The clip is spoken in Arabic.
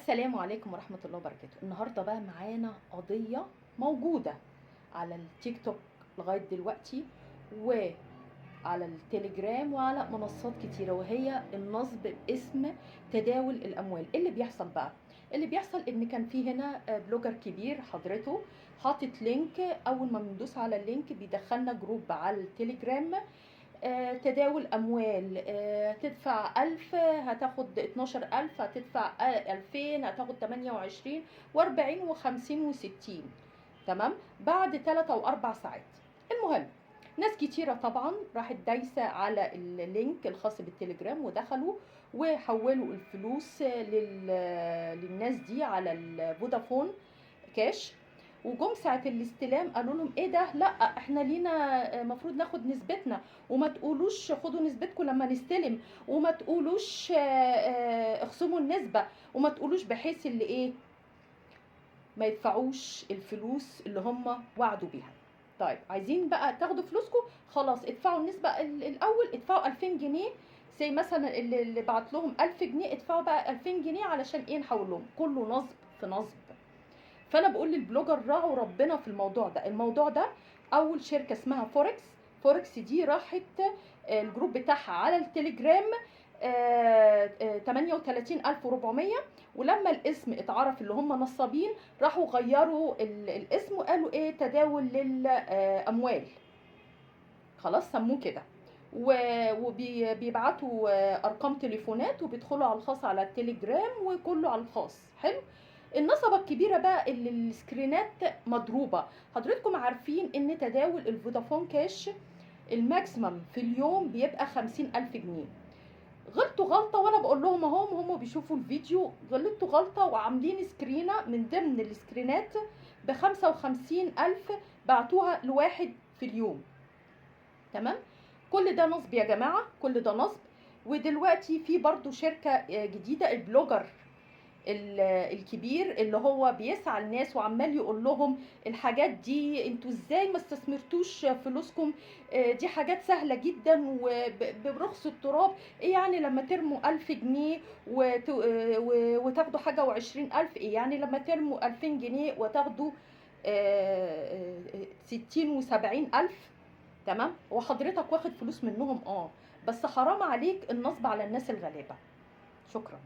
السلام عليكم ورحمة الله وبركاته. النهاردة بقى معانا قضية موجودة على التيك توك لغاية دلوقتي، وعلى التليجرام وعلى منصات كتيرة، وهي النصب باسم تداول الأموال. إيه اللي بيحصل بقى؟ اللي بيحصل إن كان في هنا بلوجر كبير حضرته حاطط لينك، أول ما بندوس على اللينك بيدخلنا جروب على التليجرام. تداول أموال، تدفع 1000 هتاخد 12000، هتدفع 2000 هتاخد 28 و40 و50 و60. تمام، بعد 3 أو 4 ساعات. المهم ناس كتيرة طبعا راحت دايسة على اللينك الخاص بالتليجرام ودخلوا وحولوا الفلوس للناس دي على الفودافون كاش. وجم ساعة الاستلام قالوا لهم ايه ده، لا احنا لينا مفروض ناخد نسبتنا، وما تقولوش خدوا نسبتكم لما نستلم، وما تقولوش اخصموا النسبة، وما تقولوش بحيث اللي ايه ما يدفعوش الفلوس اللي هم وعدوا بيها. طيب عايزين بقى تاخدوا فلوسكم، خلاص ادفعوا النسبة الاول، ادفعوا 2000 جنيه زي مثلا اللي بعت لهم 1000 جنيه ادفعوا بقى 2000 جنيه علشان ايه نحول لهم. كله نصب في نصب. فانا بقول للبلوجر راعوا ربنا في الموضوع ده. الموضوع ده اول شركه اسمها فوركس دي راحت الجروب بتاعها على التليجرام 38400، ولما الاسم اتعرف اللي هم نصابين راحوا غيروا الاسم وقالوا ايه تداول للاموال، خلاص سموه كده. وبيبعتوا ارقام تليفونات وبيدخلوا على الخاص على التليجرام وكله على الخاص. حلو. النصبة الكبيرة بقى اللي السكرينات مضروبة. حضرتكم عارفين ان تداول الفودافون كاش الماكسيمم في اليوم بيبقى 50000 جنيه. غلطوا غلطة وانا بقول لهم هم بيشوفوا الفيديو، غلطوا غلطة وعاملين سكرينة من ضمن السكرينات ب55000 بعتوها لواحد في اليوم. تمام، كل ده نصب يا جماعة، كل ده نصب. ودلوقتي في برضو شركة جديدة، البلوجر الكبير اللي هو بيسعى الناس وعمال يقول لهم الحاجات دي انتوا ازاي ما استثمرتوش فلوسكم، دي حاجات سهلة جدا وبرخص التراب. ايه يعني لما ترموا 1000 جنيه وتاخدوا حاجة و20000؟ ايه يعني لما ترموا 2000 جنيه وتاخدوا 60 و70 ألف؟ تمام، وحضرتك واخد فلوس منهم بس حرام عليك النصب على الناس الغلابة. شكرا.